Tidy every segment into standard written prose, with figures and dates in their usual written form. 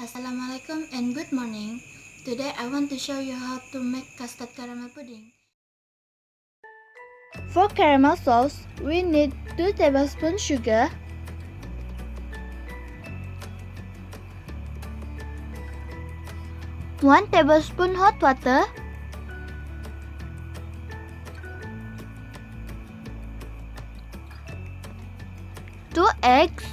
Assalamualaikum and good morning. Today I want to show you how to make custard caramel pudding. For caramel sauce, we need 2 tablespoons sugar, 1 tablespoon hot water, 2 eggs,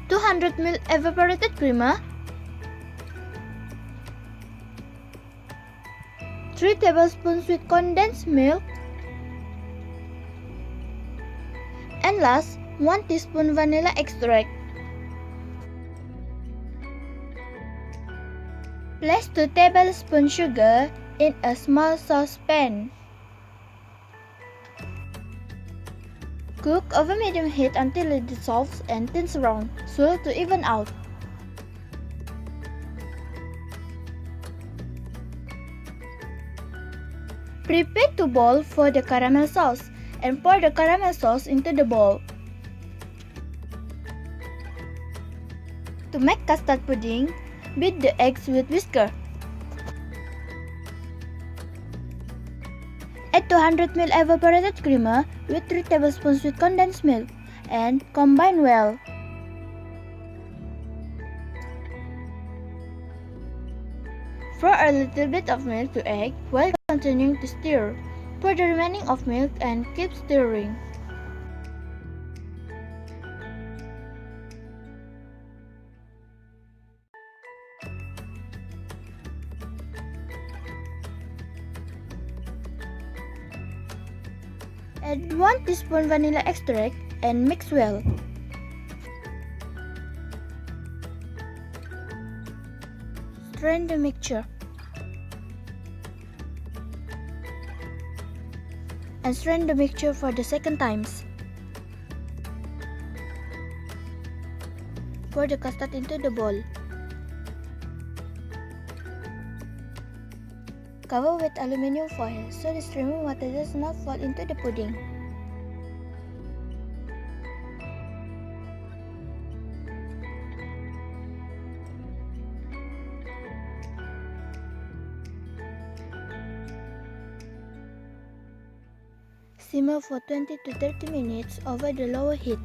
200 ml evaporated creamer, 3 tablespoons with condensed milk, and last 1 teaspoon vanilla extract. Place 2 tablespoons sugar in a small saucepan. Cook over medium heat until it dissolves and thins around, swirl to even out. Prepare to bowl for the caramel sauce and pour the caramel sauce into the bowl. To make custard pudding, beat the eggs with whisker. Add 200 ml evaporated creamer with 3 tablespoons with condensed milk and combine well. Pour a little bit of milk to egg while continuing to stir. Pour the remaining of milk and keep stirring. Add 1 teaspoon vanilla extract and mix well. Strain the mixture and strain the mixture for the second times. Pour the custard into the bowl. Cover with aluminum foil so the streaming water does not fall into the pudding. Simmer for 20 to 30 minutes over the lower heat.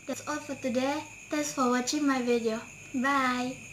That's all for today. Thanks for watching my video. Bye!